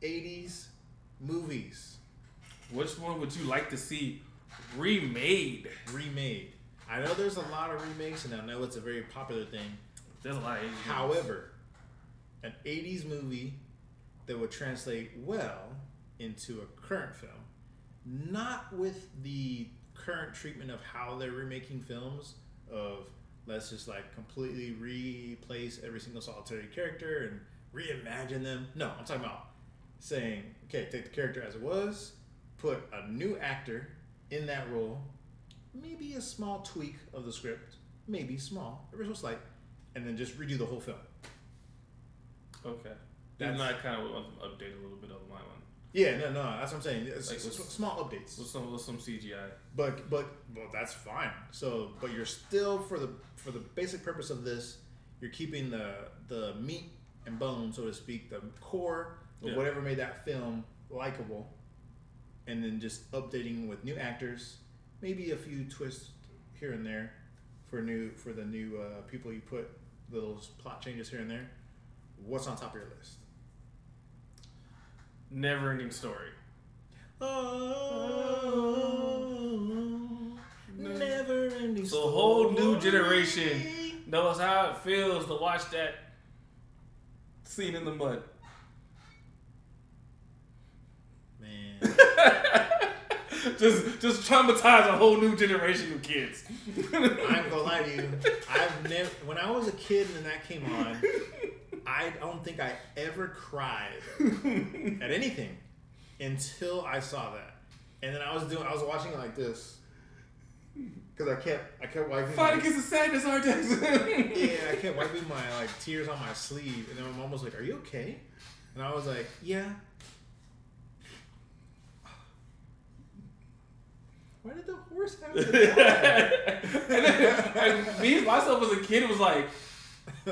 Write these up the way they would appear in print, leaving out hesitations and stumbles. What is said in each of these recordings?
'80s movies. Which one would you like to see remade? Remade. I know there's a lot of remakes, and I know it's a very popular thing. There's a lot of 80s However, an '80s movie that would translate well into a current film, not with the current treatment of how they're remaking films, of let's just like completely replace every single solitary character and reimagine them. No, I'm talking about saying, okay, take the character as it was, put a new actor in that role, maybe a small tweak of the script, maybe small, ever so slight, and then just redo the whole film. Okay. That's not kind of update a little bit of my one. Yeah, no, that's what I'm saying. It's Like small updates with some CGI. But well, that's fine. So, but you're still for the basic purpose of this, you're keeping the meat and bone, so to speak, the core of whatever made that film likable, and then just updating with new actors, maybe a few twists here and there for the new people you put, little plot changes here and there. What's on top of your list? Never ending story. Oh, never ending story. So a whole new generation knows how it feels to watch that scene in the mud. Man. just traumatize a whole new generation of kids. I ain't gonna lie to you. When I was a kid and that came on, I don't think I ever cried at anything until I saw that. And then I was watching it like this. Because I kept wiping Fight against the sadness, Artex. Yeah, I kept wiping my tears on my sleeve. And then my mom was like, "Are you okay?" And I was like, "Yeah." Why did the horse have to die? and me, myself as a kid, was like,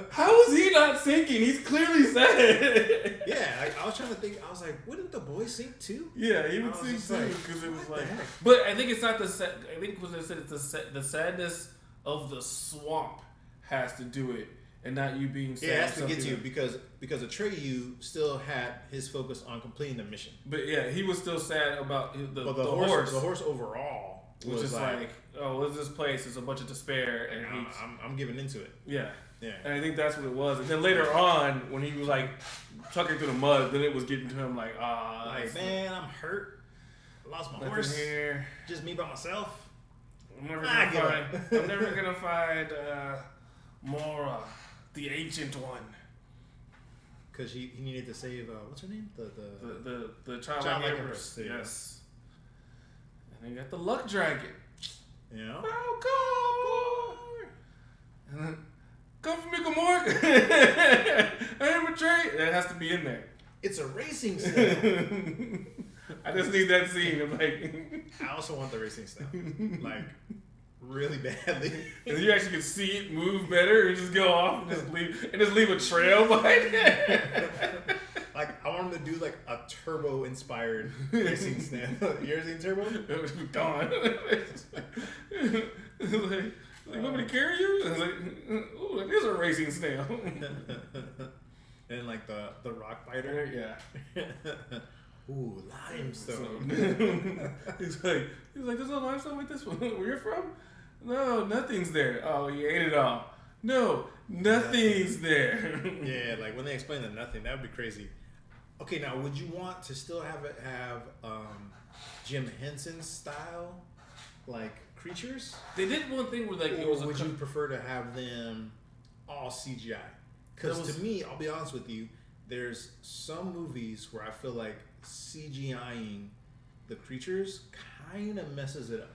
how is he not sinking? He's clearly sad. Yeah, I was trying to think. I was like, wouldn't the boy sink too? Yeah, he would sink too, because it was like. But I think it's not the. I think what they said, it's the sadness of the swamp has to do it, and not you being sad. Yeah, it has to get to you because Atreyu still had his focus on completing the mission. But yeah, he was still sad about the horse. The horse overall was just like, oh, what's this place? It's a bunch of despair, and I'm giving into it. Yeah. Yeah. And I think that's what it was. And then later on, when he was like trucking through the mud, then it was getting to him like, man, I'm hurt. I lost my horse. Here. Just me by myself. I'm never gonna find Mora, the ancient one. Because he needed to save what's her name? The childlike empress. Yes. And he got the luck dragon. Yeah. Falcor. And then, come for me, Gamork. I am betrayed. That has to be in there. It's a racing style. I just need that scene. I'm like, I also want the racing style, like really badly. And you actually can see it move better, and just go off and just leave a trail behind it. Like I want him to do like a turbo-inspired racing snail. You ever seen Turbo? It was gone. Like, want me to carry you? I was like, ooh, that is a racing snail. And like the rock fighter. Yeah. Ooh, limestone. he's like, there's no limestone like this one. Where you're from? No, nothing's there. Oh, you ate it all. No, nothing's there. Yeah, like when they explain the nothing, that would be crazy. Okay, now would you want to still have Jim Henson style, like creatures? They did one thing where like or it was. Would you prefer to have them all CGI? Because to me, I'll be honest with you, there's some movies where I feel like CGIing the creatures kind of messes it up.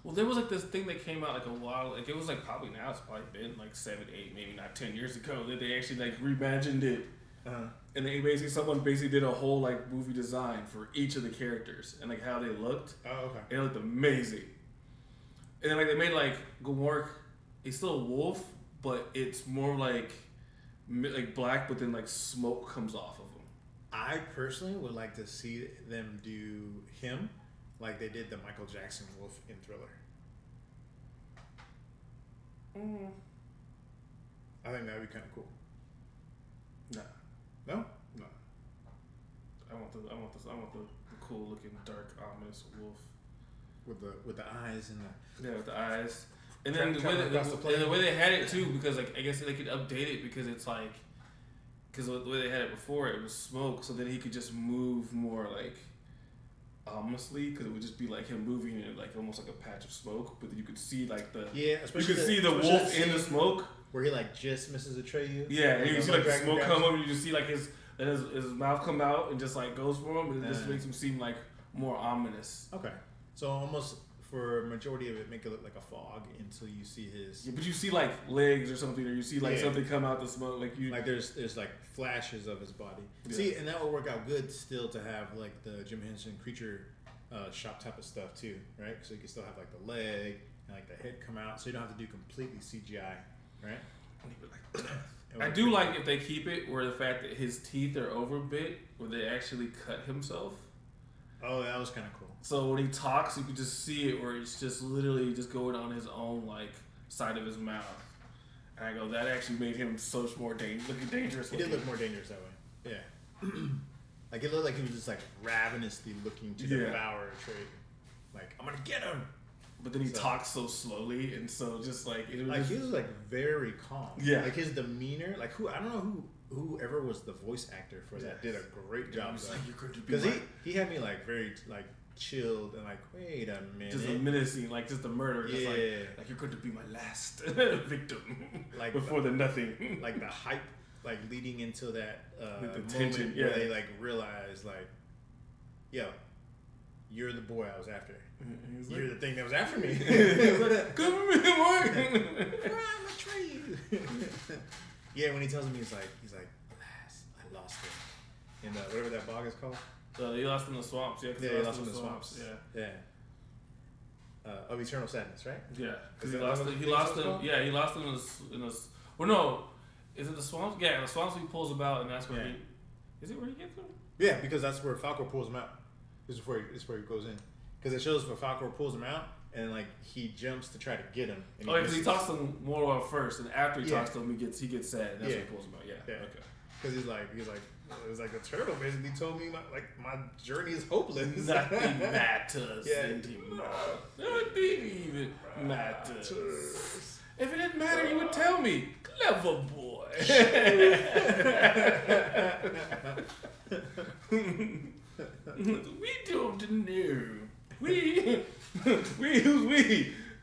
Well, there was like this thing that came out like a while, like it was like probably now it's probably been like 7, 8, maybe not 10 years ago that they actually like reimagined it. And they someone did a whole like movie design for each of the characters and like how they looked. Oh, okay. It looked amazing. And then like they made like Gamork, he's still a wolf, but it's more like black, but then like smoke comes off of him. I personally would like to see them do him like they did the Michael Jackson wolf in Thriller. I think that would be kind of cool. No. No? I want this. I want the cool looking, dark, ominous wolf with the eyes and the with the eyes. And then the way they had it too, because like I guess they could update it because it's like, because the way they had it before, it was smoke, so then he could just move more like ominously, because it would just be like him moving in like almost like a patch of smoke, but then you could see like especially you could see the wolf in the smoke where he like just misses Atreyu. Yeah, and you see like the smoke come up, and you just see like his mouth come out and just like goes for him, and it just makes him seem like more ominous. Okay, so almost. For a majority of it, make it look like a fog until you see his. Yeah, but you see like legs or something, or you see like something come out the smoke, like you. Like there's like flashes of his body. Yeah. See, and that would work out good still to have like the Jim Henson creature shop type of stuff too, right? So you can still have like the leg and like the head come out, so you don't have to do completely CGI, right? I do like if they keep it where the fact that his teeth are overbit, where they actually cut himself. Oh, that was kind of cool. So when he talks, you can just see it where it's just literally just going on his own like side of his mouth. And I go, that actually made him so much more dangerous. He did look more dangerous that way. Yeah. Like it looked like he was just like ravenously looking to devour a trade. Like, I'm gonna get him. But then he talks so slowly, and so just like it was like he was like very calm. Yeah. Like his demeanor, like I don't know whoever was the voice actor for that did a great job. Because he had me like very like chilled and like, wait a minute, just a menacing, like just a murder, just like you're going to be my last victim, like before the nothing, like the hype, like leading into that the tension, where they like realize like, yo, you're the boy I was after. You're the thing that was after me. Come with me, Mark. I'm a tree. Yeah, when he tells me, he's like, alas, I lost him. In whatever that bog is called. He lost in the swamps. Yeah, he lost in the swamps. Yeah. Of eternal sadness, right? Yeah, because he lost him. Yeah, he lost him in this. Well, no, is it the swamps? Yeah, the swamps he pulls about, and that's where he. Is it where he gets him? Yeah, because that's where Falcor pulls him out. This is where he goes in. Because it shows where Falcor pulls him out, and like he jumps to try to get him. And because he talks to him more first, and after he talks to him, he gets sad, and that's when he pulls him out. Yeah. Okay. Because he's like it was like the turtle basically told me my journey is hopeless. Nothing matters anymore. Nothing even matters. If it didn't matter, you would tell me. Clever boy. We don't know.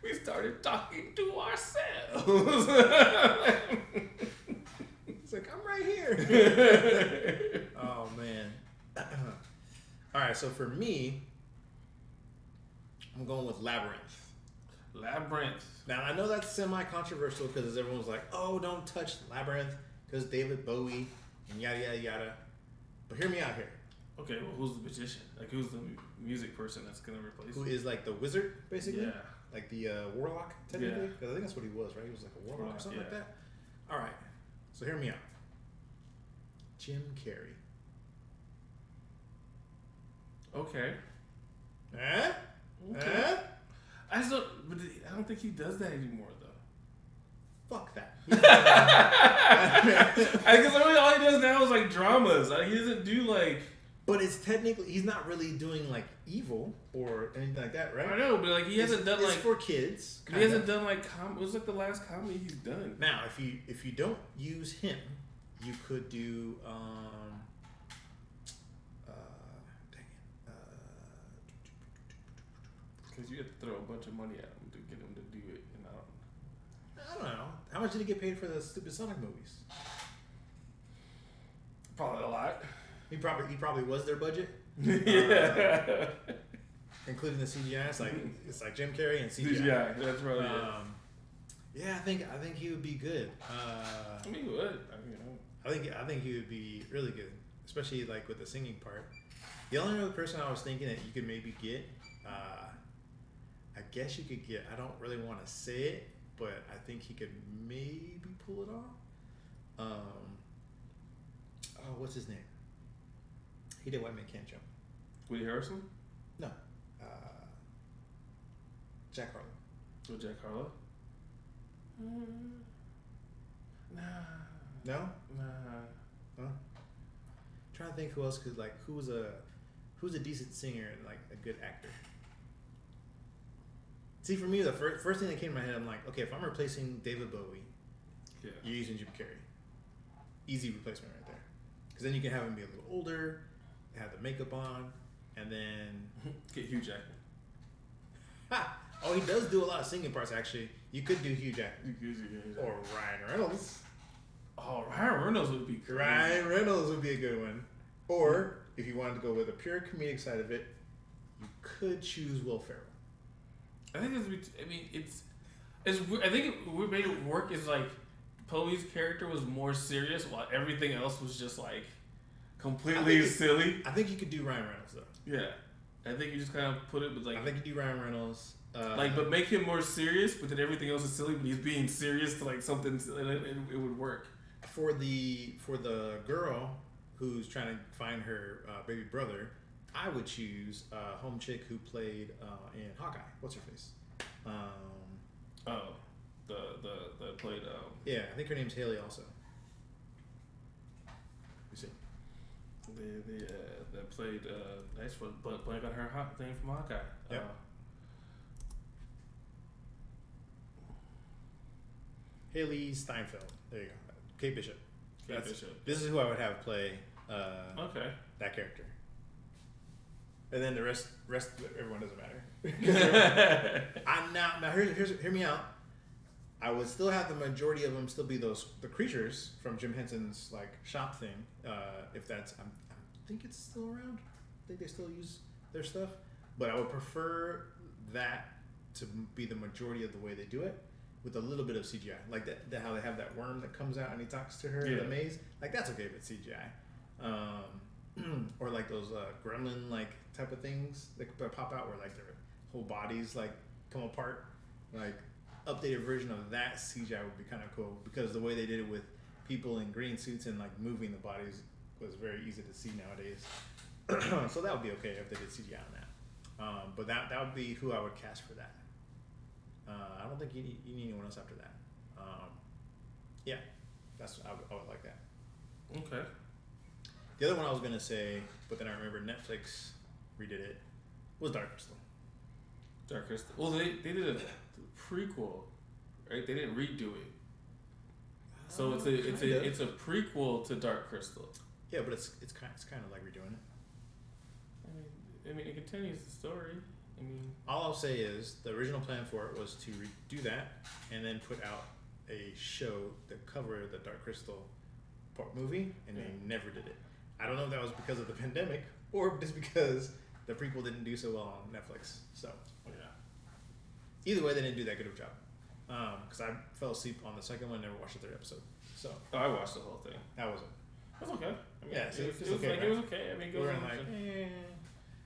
We started talking to ourselves. It's like, I'm right here. Oh man. All right, so for me, I'm going with Labyrinth. Now I know that's semi-controversial because everyone's like, "Oh, don't touch Labyrinth because David Bowie and yada yada yada." But hear me out here. Okay, well, who's the magician? Like, who's the music person that's gonna replace him? Who is like the wizard, basically? Yeah. Like the warlock, technically? Because I think that's what he was, right? He was like a warlock or something like that. All right, so hear me out. Jim Carrey. Okay. Huh? I don't think he does that anymore, though. Fuck that. Because all he does now is like dramas. He doesn't do like. But it's technically he's not really doing like evil or anything like that, right? I know, but like he hasn't done like for kids. He hasn't done like it was like the last comedy he's done. Now, if you don't use him, you could do because you have to throw a bunch of money at him to get him to do it, and I don't know. How much did he get paid for the stupid Sonic movies? Probably a lot. He probably was their budget. Yeah. Including the CGI. It's like Jim Carrey and CGI. CGI, that's probably yeah, I think he would be good. I mean, he would. I think he would be really good, especially like with the singing part. The only other person I was thinking that you could maybe get, I guess you could get. I don't really want to say it, but I think he could maybe pull it off. Oh, what's his name? He did White Man Can't Jump. Woody Harrelson? No. Jack Harlow. Oh, Jack Harlow? Nah. No? Nah. Huh? I'm trying to think who else could who's a who's a decent singer and like a good actor? See, for me, the first thing that came to my head, I'm like, okay, if I'm replacing David Bowie, you're using Jim Carrey. Easy replacement right there. Because then you can have him be a little older, have the makeup on, and then get Hugh Jackman. Ha! Oh, he does do a lot of singing parts. Actually, you could do Hugh Jackman or Ryan Reynolds. Oh, Ryan Reynolds would be crazy. Ryan Reynolds would be a good one. Or if you wanted to go with a pure comedic side of it, you could choose Will Ferrell. I think it's. I think what made it work is like Bowie's character was more serious, while everything else was just like completely silly. I think you could do Ryan Reynolds though. Yeah, I think you just kind of put it with like. I think you do Ryan Reynolds. But make him more serious, but then everything else is silly. But he's being serious to like something, and it would work. For the girl who's trying to find her baby brother, I would choose home chick who played in Hawkeye. What's her face? The played. Yeah, I think her name's Haley also. You see. That played. That's what blank on her thing from Hawkeye. Yep. Haley Steinfeld. There you go. Kate Bishop. This is who I would have play that character. And then the rest everyone doesn't matter. Now hear me out. I would still have the majority of them still be the creatures from Jim Henson's like shop thing. If that's I think it's still around. I think they still use their stuff. But I would prefer that to be the majority of the way they do it, with a little bit of CGI, like that how they have that worm that comes out and he talks to her in the maze. Like that's okay with CGI, or like those gremlin like type of things that pop out where like their whole bodies like come apart. Like updated version of that CGI would be kind of cool, because the way they did it with people in green suits and like moving the bodies was very easy to see nowadays. So that would be okay if they did CGI on that. But that would be who I would cast for that. I don't think you need anyone else after that. Yeah, I would like that. Okay. The other one I was gonna say, but then I remember Netflix redid it, was Dark Crystal. Dark Crystal. Well, they did a prequel, right? They didn't redo it. So it's a prequel to Dark Crystal. Yeah, but it's kind of like redoing it. I mean, it continues the story. I mean, all I'll say is the original plan for it was to redo that and then put out a show that covered the Dark Crystal movie, and they never did it. I don't know if that was because of the pandemic or just because the prequel didn't do so well on Netflix. So either way, they didn't do that good of a job. Because I fell asleep on the second one, never watched the third episode. So I watched the whole thing. How was it? It was okay. I mean, yeah, it was okay. Like, it was okay. I mean, it goes on.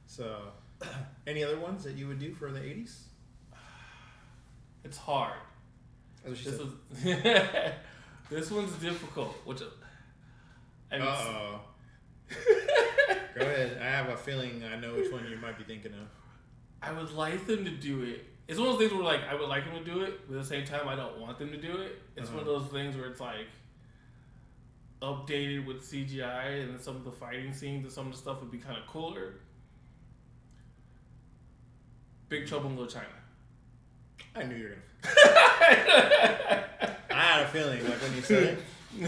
So, any other ones that you would do for the 80s? It's hard. That's what she said. This one's difficult. Uh-oh. Go ahead. I have a feeling I know which one you might be thinking of. I would like them to do it. It's one of those things where like I would like them to do it, but at the same time I don't want them to do it. It's one of those things where it's like updated with CGI, and some of the fighting scenes and some of the stuff would be kind of cooler. Big Trouble in Little China. I knew you were gonna. I had a feeling like when you said it,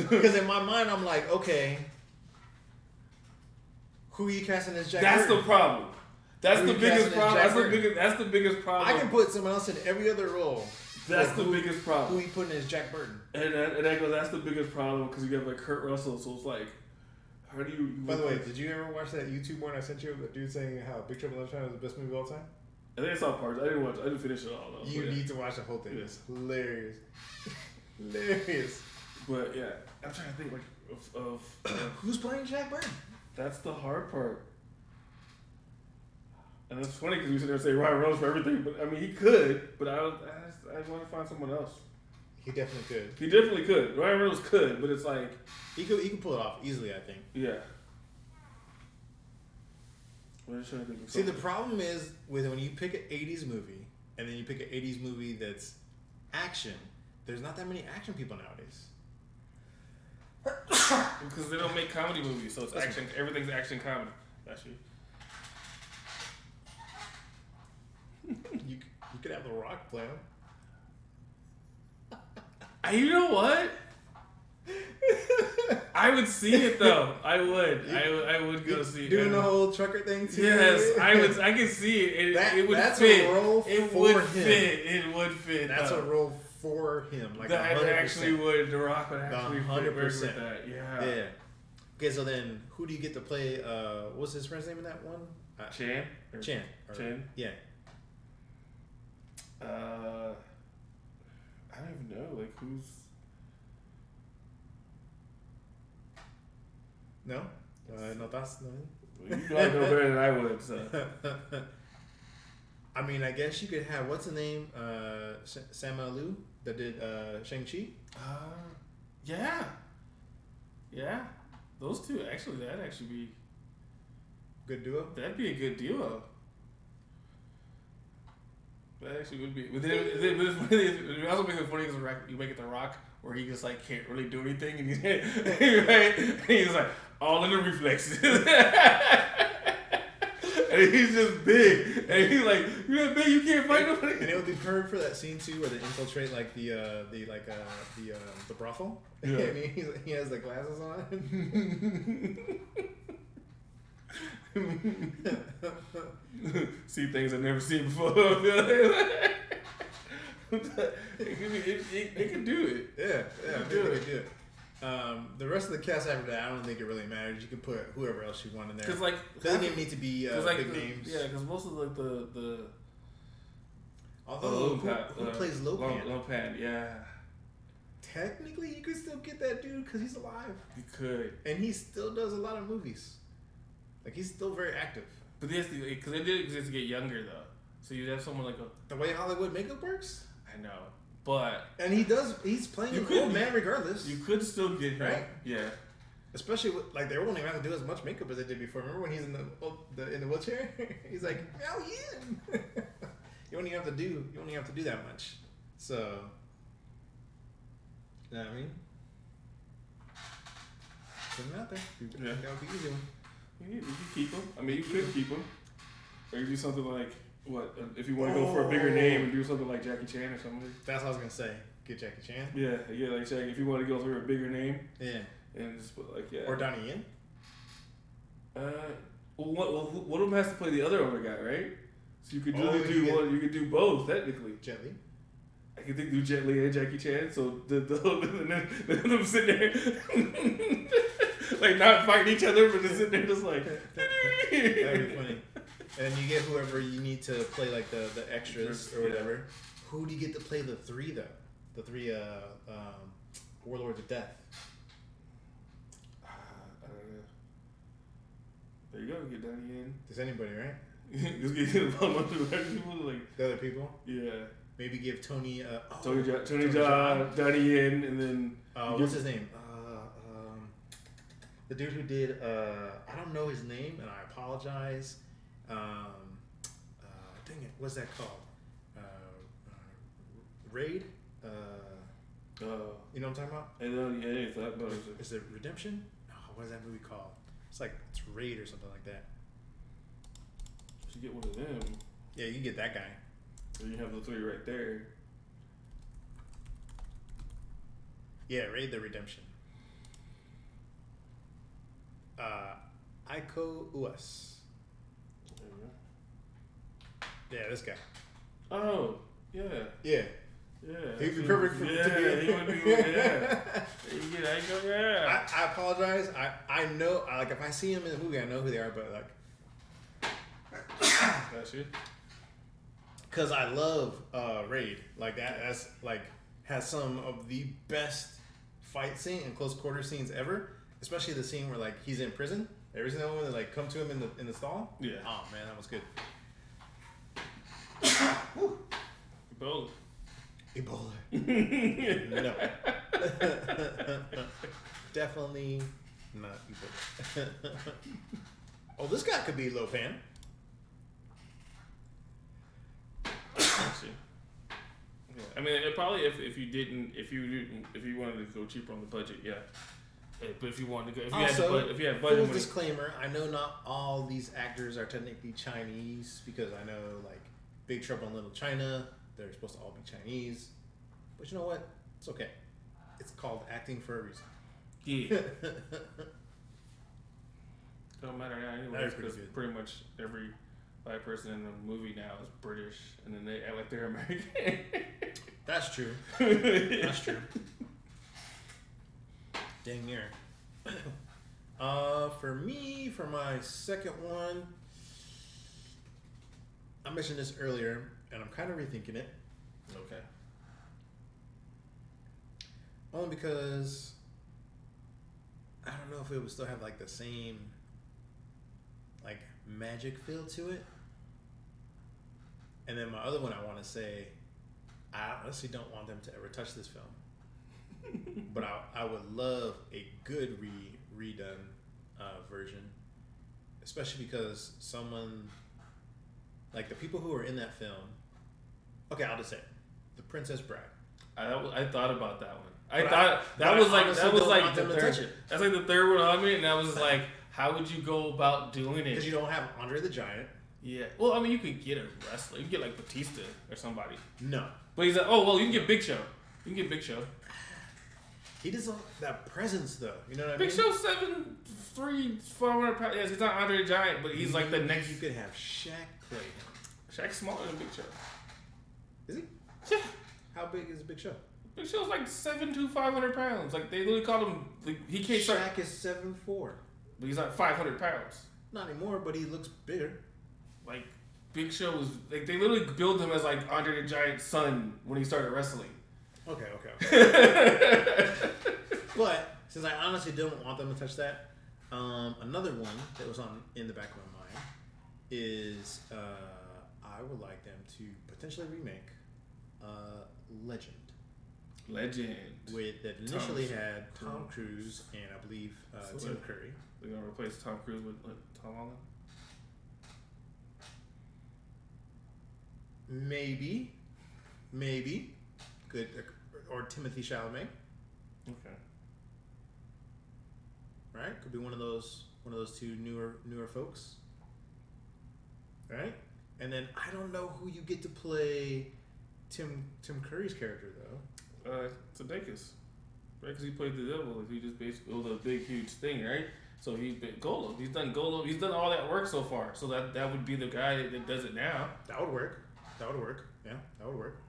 because in my mind I'm like, okay, who are you casting as Jack? That's Burton? The problem. That's the biggest problem. That's the biggest problem. I can put someone else in every other role. That's the biggest problem. Who you putting as Jack Burton? And I go, that's the biggest problem, because you have like Kurt Russell, so it's like, how do you? By the way, did you ever watch that YouTube one I sent you? The dude saying how Big Trouble in Little China is the best movie of all time. I think I saw parts. I didn't watch. I didn't finish it all. Though, you need to watch the whole thing. It's hilarious. Hilarious. But yeah, I'm trying to think like of who's playing Jack Burton. That's the hard part. And it's funny because we sit there and say Ryan Reynolds for everything, but I mean he could, but I want to find someone else. He definitely could. He definitely could. Ryan Reynolds could, but it's like he could pull it off easily. I think. Yeah. See, the problem is with when you pick an 80s movie and then you pick an 80s movie that's action, there's not that many action people nowadays. Because they don't make comedy movies, so it's action. Everything's action comedy. Actually. You could have The Rock play him. You know what? I would see it though. I would. I would go see it. Doing the whole trucker thing too. Yes, I would. I can see it. It would that's fit. A role it for would him. fit. It would fit. That's a role for him. Like that 100%. actually would. The Rock would actually 100% with that. Yeah. Yeah. Okay, so then who do you get to play? What's his friend's name in that one? Chan. Chan. Yeah. I don't even know. Like who's. No? No thoughts? No? Well, you probably know better than I would, so. I mean, I guess you could have, what's the name? Samuel Liu that did Shang-Chi? Yeah. Yeah. Those two, actually, that'd actually be... Good duo? That'd be a good duo. That actually would be. But then it also makes it funny because you make it The Rock where he just like can't really do anything and he's right? And he's like all in the reflexes. And he's just big. And he's like, you're that big, you can't fight nobody. And it would be perfect for that scene too where they infiltrate like the brothel. Yeah. And he has the glasses on. See things I've never seen before. It can do it. Yeah, I think they could do it. The rest of the cast after that, I don't think it really matters. You can put whoever else you want in there. Because like, doesn't even need to be big names. Yeah, because most of like the although who plays Lopan? Lopan, yeah. Technically, you could still get that dude because he's alive. You could, and he still does a lot of movies. Like he's still very active. But because they did exist to get younger though, so you'd have someone like the way Hollywood makeup works. I know, but and he's playing an old man regardless. You could still get him, right? Yeah. Especially with, like they won't even have to do as much makeup as they did before. Remember when he's in the wheelchair? He's like, oh yeah. You only have to do that much. So, you know what I mean? Put him out there. Yeah. That would be easy one. You could keep him. I mean, you could keep him. Or you do something like, what, if you want to go for a bigger name and do something like Jackie Chan or something. That's what I was going to say. Get Jackie Chan. Yeah, like Jackie. If you want to go for a bigger name. Yeah. And just put like, yeah. Or Donnie Yen. One of them has to play the other guy, right? So you could you could do both, technically. Jet Li. I could do Jet Li and Jackie Chan, so them sitting there like not fighting each other, but just sitting there just like that'd be funny. And you get whoever you need to play like the extras or whatever. Yeah. Who do you get to play the three though? The three Warlords of Death. I don't know. There you go, get Donnie in. Does anybody, right? Just get a bunch of people like the other people. Yeah. Maybe give Tony Tony Jaa, Donnie in, and then what's his name? The dude who did I don't know his name, and I apologize. Dang it, what's that called? Raid. You know what I'm talking about? I know, yeah, Is it Redemption? No, what is that movie called? It's like it's Raid or something like that. You get one of them. Yeah, you can get that guy. So you have the three right there. Yeah, Raid the Redemption. Iko Uwais. Yeah, this guy. Oh, yeah. Yeah. Yeah. He'd be perfect for he would be. Yeah. You get Iko, yeah. I apologize. I know, like, if I see him in the movie, I know who they are, but, like. That's you? Because I love Raid. Like, that's, like, has some of the best fight scene and close quarter scenes ever. Especially the scene where, like, he's in prison. Every single one that, like, come to him in the stall. Yeah. Oh, man, that was good. Ebola. No. Definitely not Ebola. Oh, this guy could be Lopan. Yeah. I mean, it probably if you wanted to go cheaper on the budget, yeah. But if you wanted to go, if you had budget full money. Disclaimer: I know not all these actors are technically Chinese because I know like Big Trouble in Little China. They're supposed to all be Chinese. But you know what? It's okay. It's called acting for a reason. Yeah. Don't matter now anyway, because pretty much every white person in the movie now is British, and then they act like they're American. That's true. That's true. Dang near. For me, for my second one, I mentioned this earlier, and I'm kind of rethinking it. Okay. Only because I don't know if it would still have like the same like magic feel to it. And then my other one I want to say, I honestly don't want them to ever touch this film. But I would love a good redone version, especially because someone like the people who were in that film. Okay, I'll just say it. The Princess Bride. I thought about that one. I But thought that was like the them to touch third. it. That's like the third one on me, and I was like, how would you go about doing it? Because you don't have Andre the Giant. Yeah. Well, I mean, you could get a wrestler. You could get like Batista or somebody. No. But he's like, oh well, you can get Big Show. You can get Big Show. He doesn't that presence though. You know what I Big mean? Show's 7'3", 400 pounds. Yes, he's not Andre the Giant, but he's like the next. You could have Shaq play him. Shaq's smaller than Big Show. Is he? Yeah. How big is Big Show? Big Show's like 7'2", 500 pounds. Like they literally call him. Like, he can't start. Shaq is 7'4". But he's like 500 pounds. Not anymore, but he looks bigger. Like Big Show was like they literally built him as like Andre the Giant's son when he started wrestling. Okay. But since I honestly don't want them to touch that, another one that was in the back of my mind is I would like them to potentially remake Legend. That initially had Tom Cruise and I believe Tim Curry. They're gonna replace Tom Cruise with Tom Holland. Maybe, good, or Timothy Chalamet. Okay. Right, could be one of those two newer folks. Right, and then I don't know who you get to play Tim Curry's character though. Sudeikis, right? Because he played the devil. He just basically was a big huge thing, right? So he's been Golem. He's done Golem. He's done all that work so far. So that would be the guy that does it now. That would work. Yeah, that would work.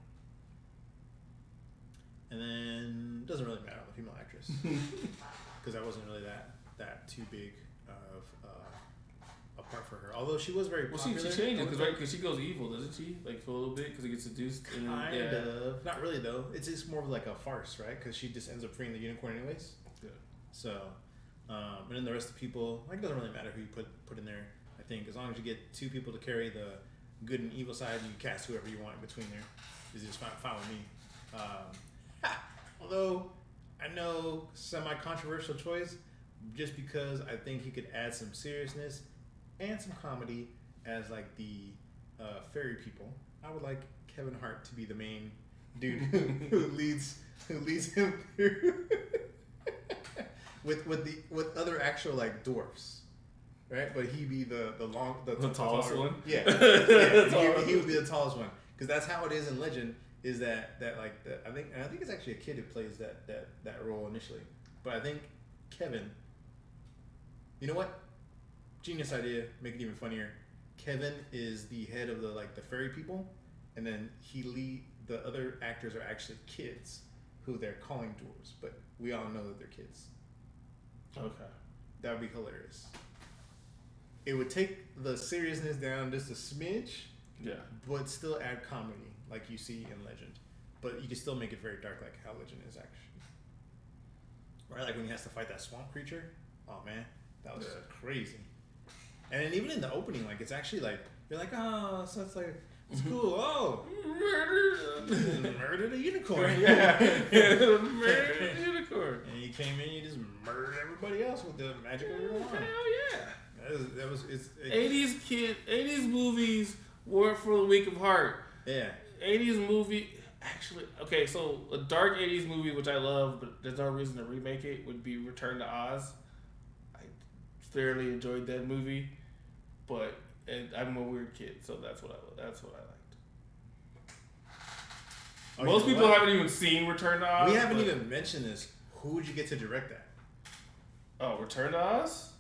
And then it doesn't really matter the female actress because that wasn't really that too big of a part for her. Although she was very popular. She changes because she goes evil, doesn't she? Like for a little bit because he gets seduced. And kind of. Not really though. It's just more of like a farce, right? Because she just ends up freeing the unicorn anyways. Yeah. So, and then the rest of the people, like, it doesn't really matter who you put in there. I think as long as you get two people to carry the good and evil side, you cast whoever you want in between there. Is just fine with me. Although I know semi-controversial choice, just because I think he could add some seriousness and some comedy as like the fairy people. I would like Kevin Hart to be the main dude who leads him through with other actual like dwarfs. Right, but he be the tallest one. Yeah, he would be the tallest one because that's how it is in Legend. Is that like I think it's actually a kid who plays that role initially, but I think Kevin. You know what? Genius idea. Make it even funnier. Kevin is the head of the fairy people, and then the other actors are actually kids who they're calling dwarves, but we all know that they're kids. Okay, that would be hilarious. It would take the seriousness down just a smidge, yeah, but still add comedy like you see in Legend. But you can still make it very dark like how Legend is actually. Right, like when he has to fight that swamp creature. Oh man, that was crazy. And then even in the opening, like it's actually like you're like, oh, so it's like it's cool. Oh, murdered a unicorn. Yeah, murdered a unicorn. And you came in, you just murdered everybody else with the magic of your wand. Hell yeah. It's 80s movies weren't for the weak of heart. Yeah. 80s movie, actually, okay, so a dark 80s movie, which I love, but there's no reason to remake it, would be Return to Oz. I fairly enjoyed that movie, but I'm a weird kid, so that's what I liked. Oh, Most you know people what? haven't even seen Return to Oz. We haven't even mentioned this. Who would you get to direct that? Oh, Return to Oz?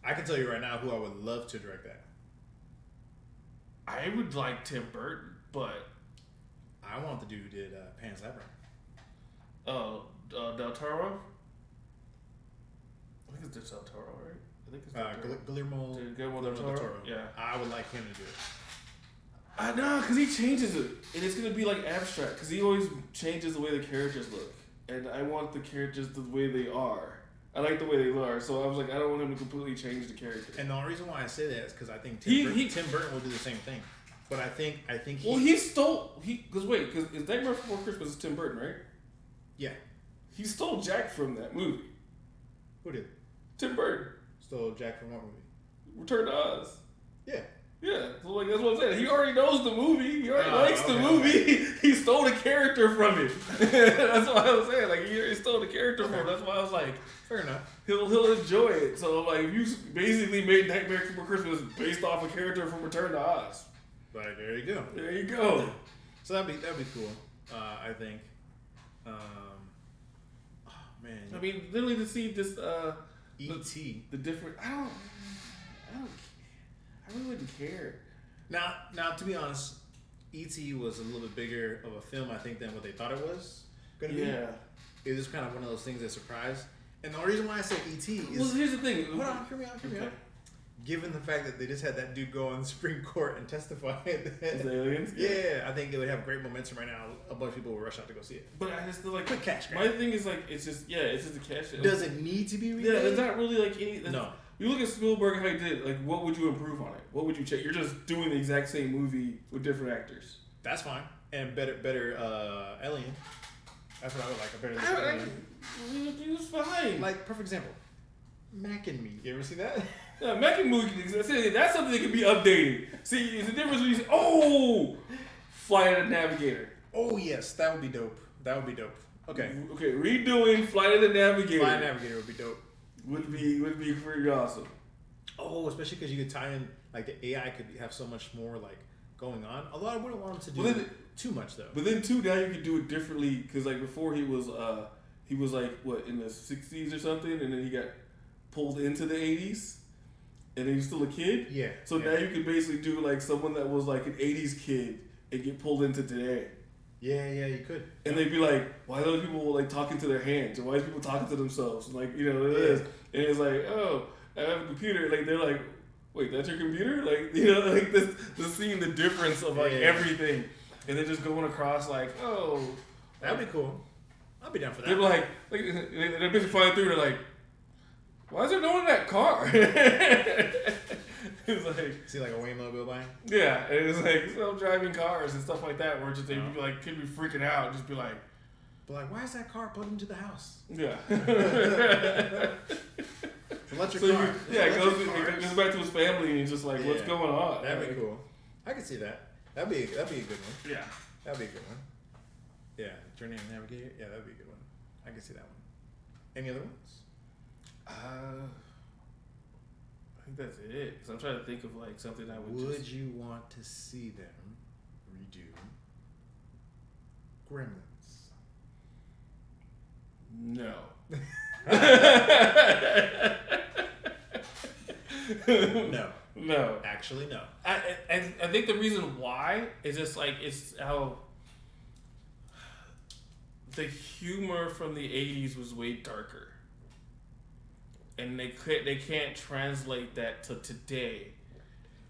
I can tell you right now who I would love to direct that. I would like Tim Burton, but I want the dude who did Pan's Labyrinth. Del Toro. I think it's Del Toro, right? I think it's Del Toro. Guillermo Del del Toro. Yeah. I would like him to do it. I know, because he changes it. And it's going to be like abstract. Because he always changes the way the characters look. And I want the characters the way they are. I like the way they are. So I was like, I don't want him to completely change the character. And the only reason why I say that is because I think Tim Burton will do the same thing. But I think because Nightmare Before Christmas is Tim Burton, right? Yeah. He stole Jack from that movie. Who did? Tim Burton. Stole Jack from what movie? Return to Oz. Yeah. Yeah, so like that's what I'm saying. He already knows the movie. He already likes the movie. Okay. He stole the character from it. That's why I was saying. Like he stole the character from it. That's why I was like, fair enough. He'll enjoy it. So like, if you basically made Nightmare Before Christmas based off a character from Return to Oz. Like there you go. There you go. So that'd be cool. I think. Oh man. I mean, literally to see this E.T. the different. I really wouldn't care. Now, to be honest, E.T. was a little bit bigger of a film, I think, than what they thought it was going to be. Yeah. It was kind of one of those things that surprised. And the only reason why I say E.T. is... Well, here's the thing. Hold on, hear me out. Given the fact that they just had that dude go on the Supreme Court and testify... As aliens? Yeah, I think it would have great momentum right now. A bunch of people will rush out to go see it. But I just feel like... Quick cash grab. My thing is like, it's just a cash grab. Does it need to be remade? Yeah, there's not really like any... No. You look at Spielberg, how he did it, like, what would you improve on it? What would you change? You're just doing the exact same movie with different actors. That's fine. And better Alien. That's what I would like. A better Alien. He was fine. Like, perfect example. Mac and Me. You ever see that? Yeah, Mac and movie can exist. That's something that can be updated. See, it's the difference when you say, Flight of the Navigator. Oh, yes. That would be dope. Okay. Okay, redoing Flight of the Navigator. Flight of the Navigator would be dope. Would be pretty awesome. Oh, especially because you could tie in, like, the AI could have so much more, like, going on. Although I wouldn't want him to do too much, though. But then, too, now you could do it differently. Because, like, before he was like, what, in the 60s or something? And then he got pulled into the 80s. And then he was still a kid? Yeah. So now you could basically do, like, someone that was, like, an 80s kid and get pulled into today. Yeah, you could. And they'd be like, why are those people, like, talking to their hands? Or why is people talking to themselves? And, like, you know, it is. And it's like, oh, I have a computer. Like, they're like, wait, that's your computer? Like, you know, like, this seeing the difference of, like, everything. And then just going across, like, oh. That'd be cool. I'll be down for that. They're like they're busy flying through. They're like, why is there no one in that car? It's like, see like a Waymo go by. Yeah, and it's like self-driving cars and stuff like that, where just they be like, could be freaking out, and just be like, why is that car plugged into the house? Yeah. Electric car. It goes back to his family, and he's just like, what's going on? That'd be cool. I could see that. That'd be a good one. Yeah, that'd be a good one. Yeah, Journey and Navigator. Yeah, that'd be a good one. I can see that one. Any other ones? I think that's it. Because I'm trying to think of like something I would. Would you want to see them redo Gremlins? No. No. Actually, no. I think the reason why is just like it's how the humor from the 80s was way darker. And they can't translate that to today.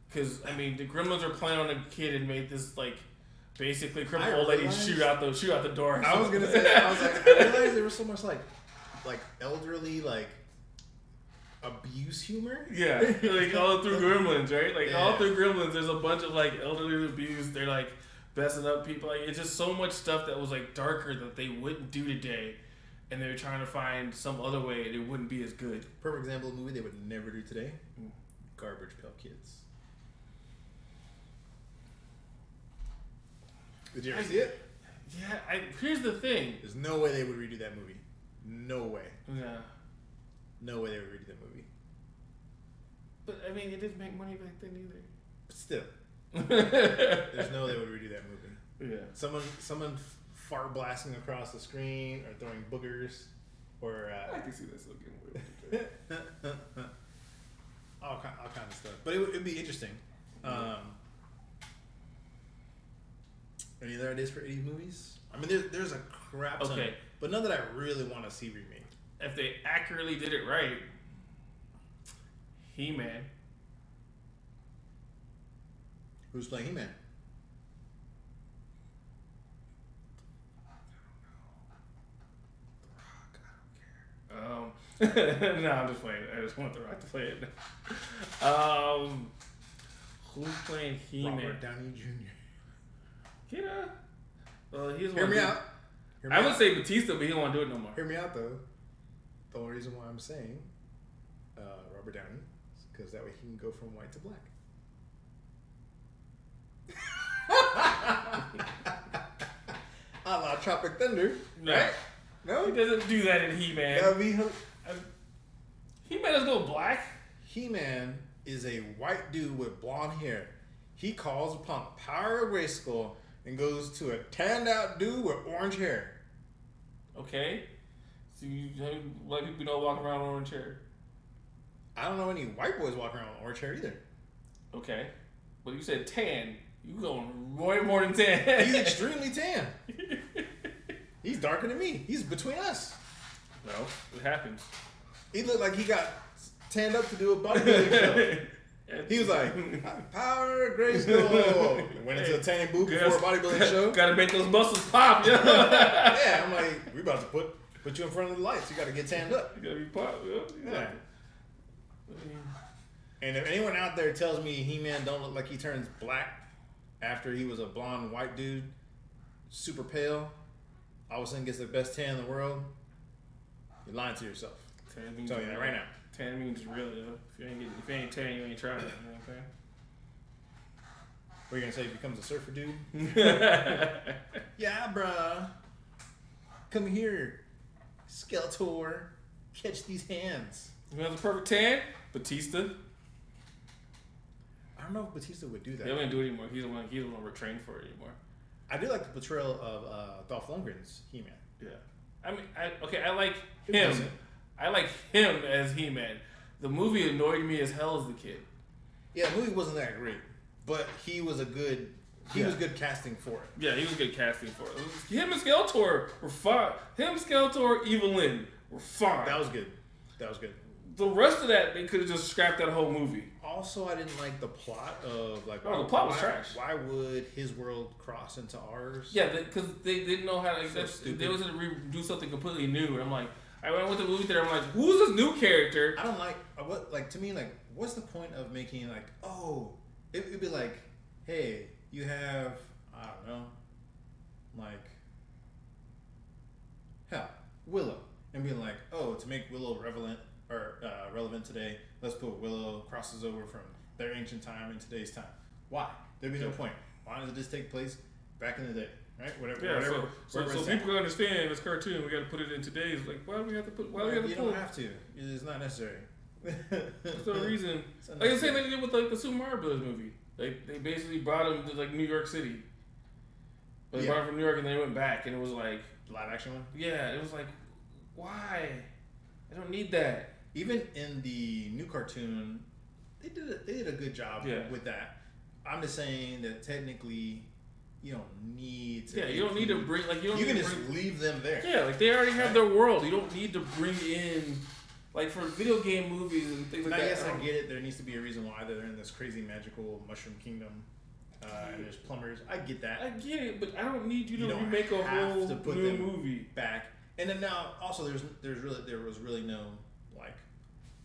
Because, I mean, the Gremlins are playing on a kid and made this, like, basically crippled old lady shoot out the door. I was going to say that. I was like, I realized there was so much, like elderly, like, abuse humor. Yeah, like, all through Gremlins, right? Like, all through Gremlins, there's a bunch of, like, elderly abuse. They're, like, messing up people. Like, it's just so much stuff that was, like, darker that they wouldn't do today. And they were trying to find some other way and it wouldn't be as good. Perfect example of a movie they would never do today. Garbage Pail Kids. Did you ever see it? Yeah, here's the thing. There's no way they would redo that movie. No way. Yeah. No way they would redo that movie. But, I mean, it didn't make money back then either. But still. There's no way they would redo that movie. Yeah. Someone fart blasting across the screen or throwing boogers or I can see this looking weird. all kind of stuff. But it'd be interesting. Any other ideas for 80s movies? I mean, there's a crap ton, but none that I really want to see remade. If they accurately did it right, He-Man. Who's playing He-Man? No, I'm just playing. I just want The Rock to play it. Who's playing He-Man? Robert Downey Jr. He's Hear me out. I would say Batista, but he don't want to do it no more. Hear me out, though. The only reason why I'm saying Robert Downey is because that way he can go from white to black. A la Tropic Thunder. No. Right? No? He doesn't do that in He-Man. That would be... He-Man doesn't go black. He-Man is a white dude with blonde hair. He calls upon the power of Grayskull and goes to a tanned out dude with orange hair. Okay. So white people don't walk around with orange hair? I don't know any white boys walking around with orange hair either. Okay. But you said tan. You going way more than tan. He's extremely tan. He's darker than me. He's between us. No, it happens. He looked like he got tanned up to do a bodybuilding show. He was like, power of Grayskull. Went into a tanning booth before a bodybuilding show. Gotta make those muscles pop, yeah. Yeah, I'm like, we about to put you in front of the lights. You gotta get tanned up. You gotta be pop, yeah. And if anyone out there tells me He-Man don't look like he turns black after he was a blonde white dude, super pale, all of a sudden gets the best tan in the world, you're lying to yourself. I'm telling you that right now. Tan means real, yo. If you ain't tan, you ain't trying. You know what I'm saying? What are you gonna say? He becomes a surfer dude? Yeah, bruh. Come here, Skeletor. Catch these hands. Who has a perfect tan? Batista. I don't know if Batista would do that. They don't do it anymore. He's the one we're trained for it anymore. I do like the portrayal of Dolph Lundgren's He-Man. Yeah. I mean, I like him. I like him as He-Man. The movie annoyed me as hell as the kid. Yeah, the movie wasn't that great, but he was good casting for it. Yeah, he was good casting for it. Him and Skeletor were fine. Him, Skeletor, Evelyn were fine. That was good. The rest of that, they could have just scrapped that whole movie. Also, I didn't like the plot of like. Oh, the plot was trash. Why would his world cross into ours? Yeah, because they didn't know how to. They was going to do something completely new, and I'm like, I went with the movie theater. I'm like, who's this new character? I don't like to me what's the point of making it'd be like, hey, you have I don't know, like hell Willow, and being like, oh, to make Willow relevant today, let's put Willow crosses over from their ancient time and today's time. Why? There'd be no point. Why does it just take place back in the day? Right? Whatever. So people can understand this cartoon. We got to put it in today's. Like, why do we have to put? Why do we have to? You don't have to. It's not necessary. There's no reason. Like the same thing they did with like the Super Mario Bros. Movie. They basically brought him to like New York City. They brought him from New York and then they went back and it was like live action one. Yeah, it was like, why? I don't need that. Even in the new cartoon, they did a good job with that. I'm just saying that technically, you don't need to. Yeah, you don't need to bring you can just leave them there. Yeah, like they already have their world. You don't need to bring in like for video game movies and things like that. I guess I get it. There needs to be a reason why they're in this crazy magical mushroom kingdom. And there's plumbers. I get that. I get it, but I don't need you to remake a whole new movie back. And then now, also, there was really no like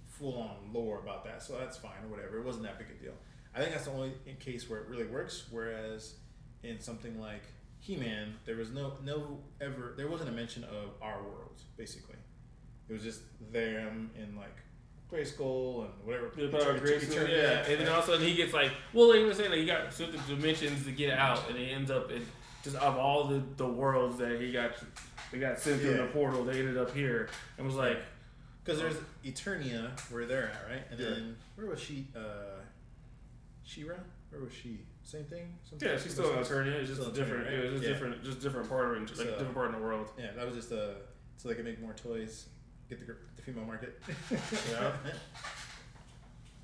full on lore about that, so that's fine or whatever. It wasn't that big a deal. I think that's the only case where it really works. Whereas in something like He-Man, there was there wasn't a mention of our world. Basically, it was just them in like Grayskull and whatever. And then all of a sudden he gets like, well, they were saying that he got certain dimensions to get out, and he ends up in just of all the worlds that they got sent through the portal. They ended up here and was like, because there's Eternia where they're at, right? And then where was she? She-Ra? Or was she? Same thing? Yeah, she's still an attorney. It's just different. Attorney, right? It was just different part of it, like different part in the world. Yeah, that was just so they could make more toys, get the female market. Yeah.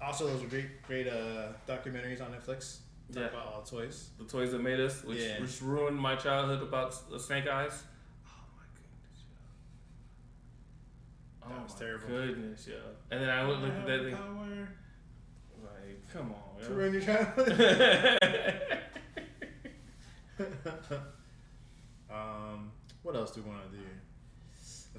Also, those were great documentaries on Netflix. Talk about all the toys. The toys that made us, which ruined my childhood about Snake Eyes. That was terrible. Goodness, yeah. And then I looked at that thing. Like, come on, to ruin your childhood. What else do we want to do?